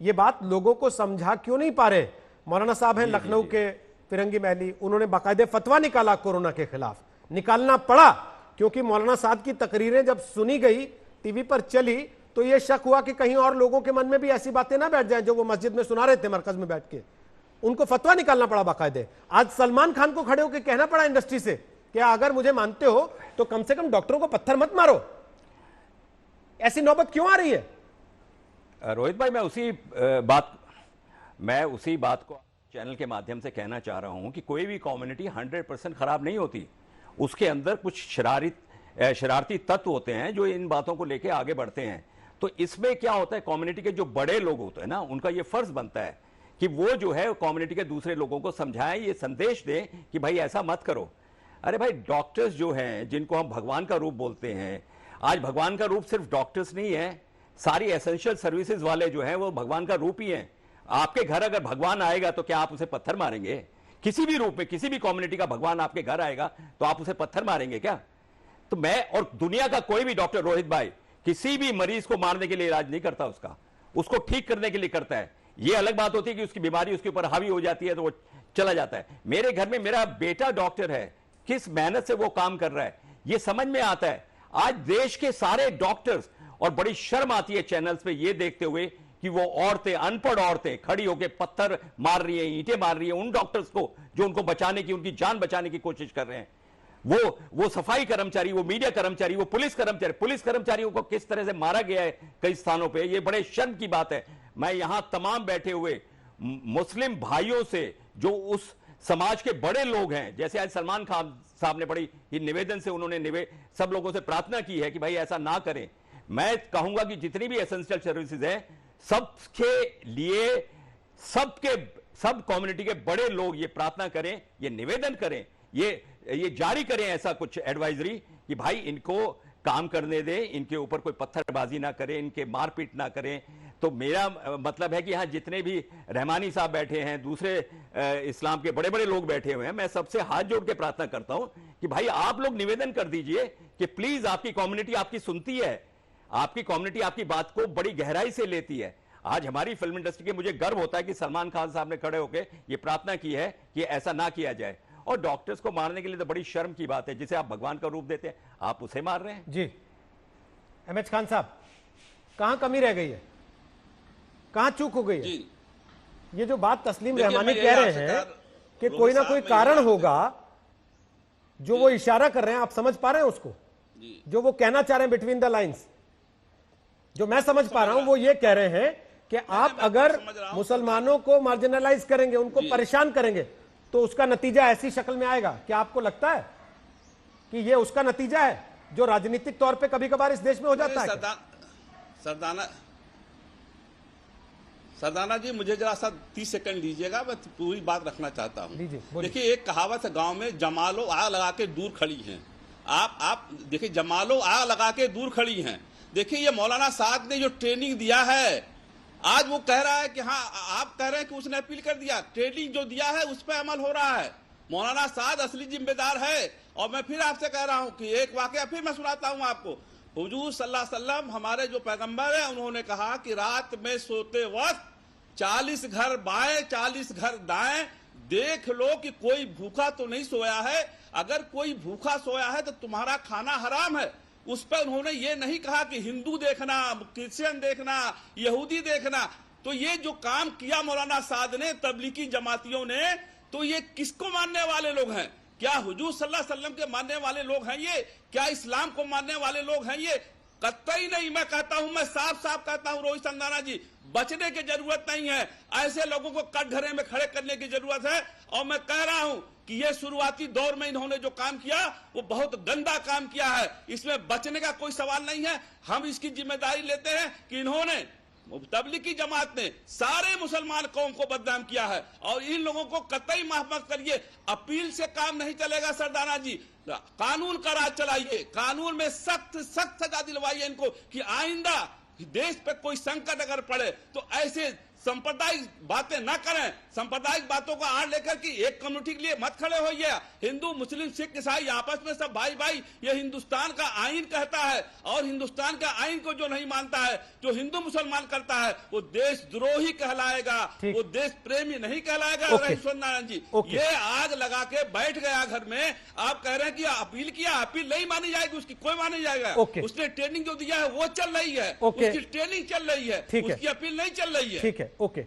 ये बात लोगों को समझा क्यों नहीं पा रहे? मौलाना साहब हैं लखनऊ के फिरंगी महली, उन्होंने बाकायदे फतवा निकाला कोरोना के खिलाफ, निकालना पड़ा क्योंकि मौलाना साहब की तकरीरें जब सुनी गई, टीवी पर चली, तो यह शक हुआ कि कहीं और लोगों के मन में भी ऐसी बातें ना बैठ जाएं जो वो मस्जिद में सुना रहे थे मरकज में बैठ के। उनको फतवा निकालना पड़ा बाकायदे। आज सलमान खान को खड़े होकर कहना पड़ा इंडस्ट्री से कि अगर मुझे मानते हो तो कम से कम डॉक्टरों को पत्थर मत मारो। ऐसी नौबत क्यों आ रही है? रोहित भाई, मैं उसी बात को चैनल के माध्यम से कहना चाह रहा हूं कि कोई भी कम्युनिटी 100% खराब नहीं होती। उसके अंदर कुछ शरारती तत्व होते हैं जो इन बातों को लेके आगे बढ़ते हैं। तो इसमें क्या होता है, कम्युनिटी के जो बड़े लोग होते हैं ना, उनका ये फर्ज बनता है कि वो जो है कम्युनिटी के दूसरे लोगों को समझाएं, ये संदेश दें कि भाई ऐसा मत करो। अरे भाई, डॉक्टर्स जो हैं, जिनको हम भगवान का रूप बोलते हैं, आज भगवान का रूप सिर्फ डॉक्टर्स नहीं है, सारी एसेंशियल सर्विसेज वाले जो हैं वो भगवान का रूप ही है। आपके घर अगर भगवान आएगा तो क्या आप उसे पत्थर मारेंगे? किसी भी रूप में किसी भी कम्युनिटी का भगवान आपके घर आएगा तो आप उसे पत्थर मारेंगे क्या? तो मैं और दुनिया का कोई भी डॉक्टर, रोहित भाई, किसी भी मरीज को मारने के लिए इलाज नहीं करता, उसको ठीक करने के लिए करता है। यह अलग बात होती है कि उसकी बीमारी उसके ऊपर हावी हो जाती है तो वो चला जाता है। मेरे घर में मेरा बेटा डॉक्टर है, किस मेहनत से वो काम कर रहा है ये समझ में आता है। आज देश के सारे डॉक्टर्स, और बड़ी शर्म आती है चैनल्स पे ये देखते हुए कि वो औरतें, अनपढ़ औरतें खड़ी होकर पत्थर मार रही हैं, ईंटें मार रही हैं उन डॉक्टर्स को जो उनको बचाने की, उनकी जान बचाने की कोशिश कर रहे हैं। वो सफाई कर्मचारी, वो मीडिया कर्मचारी, वो पुलिस कर्मचारियों को किस तरह से मारा गया है कई स्थानों पे, ये बड़े शर्म की बात है। मैं यहां तमाम बैठे हुए मुस्लिम भाइयों से, जो उस समाज के बड़े लोग हैं, जैसे आज सलमान खान साहब ने बड़ी ही निवेदन से उन्होंने सब लोगों से प्रार्थना की है कि भाई ऐसा ना करें। मैं कहूंगा कि जितनी भी एसेंशियल सर्विसेज है, सबके लिए सब कम्युनिटी के बड़े लोग ये प्रार्थना करें, ये निवेदन करें, ये जारी करें ऐसा कुछ एडवाइजरी कि भाई इनको काम करने दें, इनके ऊपर कोई पत्थरबाजी ना करें, इनके मारपीट ना करें। तो मेरा मतलब है कि यहां जितने भी रहमानी साहब बैठे हैं, दूसरे इस्लाम के बड़े बड़े लोग बैठे हुए हैं, मैं सबसे हाथ जोड़ के प्रार्थना करता हूं कि भाई आप लोग निवेदन कर दीजिए कि प्लीज, आपकी कम्युनिटी आपकी सुनती है, आपकी कम्युनिटी आपकी बात को बड़ी गहराई से लेती है। आज हमारी फिल्म इंडस्ट्री के मुझे गर्व होता है कि सलमान खान साहब ने खड़े होकर यह प्रार्थना की है कि ऐसा ना किया जाए। और डॉक्टर्स को मारने के लिए तो बड़ी शर्म की बात है, जिसे आप भगवान का रूप देते हैं, आप उसे मार रहे हैं। जी एमएच खान साहब, कहां कमी रह गई है, कहां चूक हो गई है? ये जो बात तस्लीम रहमानी कह रहे हैं कि कोई ना कोई कारण होगा, जो वो इशारा कर रहे हैं, आप समझ पा रहे हैं उसको? जो वो कहना चाह रहे हैं बिटवीन द लाइंस, जो मैं समझ पा रहा हूं, वो ये कह रहे हैं कि आप अगर मुसलमानों को मार्जिनलाइज करेंगे, उनको परेशान करेंगे, तो उसका नतीजा ऐसी शक्ल में आएगा। क्या आपको लगता है कि ये उसका नतीजा है जो राजनीतिक तौर पे कभी कभार इस देश में हो जाता है? सरदाना जी, मुझे जरा सा 30 सेकंड दीजिएगा, मैं पूरी बात रखना चाहता हूं। देखिए, एक कहावत है गांव में, जमालो आग लगा के दूर खड़ी हैं। आप देखिए, जमालो आग लगा के दूर खड़ी हैं। देखिए, ये मौलाना साद ने जो ट्रेनिंग दिया है, आज वो कह रहा है कि हाँ, आप कह रहे हैं कि उसने अपील कर दिया, ट्रेनिंग जो दिया है उस पर अमल हो रहा है। मौलाना साद असली जिम्मेदार है। और मैं फिर आपसे कह रहा हूं कि एक वाकया फिर मैं सुनाता हूं आपको। हुजूर सल्लल्लाहु अलैहि वसल्लम, हमारे जो पैगंबर है, उन्होंने कहा कि रात में सोते वक्त 40 घर बाएं 40 घर दाएं देख लो कि कोई भूखा तो नहीं सोया है। अगर कोई भूखा सोया है तो तुम्हारा खाना हराम है। उस पर उन्होंने ये नहीं कहा कि हिंदू देखना, क्रिश्चियन देखना, यहूदी देखना। तो ये जो काम किया मौलाना साद ने, तबलीगी जमातियों ने, तो ये किसको मानने वाले लोग हैं? क्या हुजूर सल्लल्लाहु अलैहि वसल्लम के मानने वाले लोग हैं ये? क्या इस्लाम को मानने वाले लोग हैं ये? कतई नहीं। मैं कहता हूं, मैं साफ साफ कहता हूं रोहित संधाना जी, बचने की जरूरत नहीं है। ऐसे लोगों को कटघरे में खड़े करने की जरूरत है। और मैं कह रहा हूं कि ये शुरुआती दौर में इन्होंने जो काम किया वो बहुत गंदा काम किया है। इसमें बचने का कोई सवाल नहीं है। हम इसकी जिम्मेदारी लेते हैं कि इन्होंने, तबलीगी जमात ने सारे मुसलमान कौम को बदनाम किया है। और इन लोगों को कतई माफ मत करिए। अपील से काम नहीं चलेगा सरदाना जी, कानून का राज चलाइए, कानून में सख्त सख्त सजा दिलवाइए इनको कि आइंदा देश पे कोई संकट अगर पड़े तो ऐसे सांप्रदायिक बातें न करें, सांप्रदायिक बातों को आड़ लेकर कि एक कम्युनिटी के लिए मत खड़े होइए। हिंदू, मुस्लिम, सिख, ईसाई आपस में सब भाई भाई, ये हिंदुस्तान का आईन कहता है। और हिंदुस्तान का आईन को जो नहीं मानता है, जो हिंदू मुसलमान करता है, वो देशद्रोही कहलाएगा, वो देश प्रेमी नहीं कहलाएगा। ईश्वर नारायण जी ये आग लगा के बैठ गया घर में, आप कह रहे हैं कि अपील किया, अपील नहीं मानी जाएगी, उसकी कोई मानी जाएगा। उसने ट्रेनिंग जो दिया है वो चल रही है, उसकी ट्रेनिंग चल रही है, उसकी अपील नहीं चल रही है। ठीक है, ओके।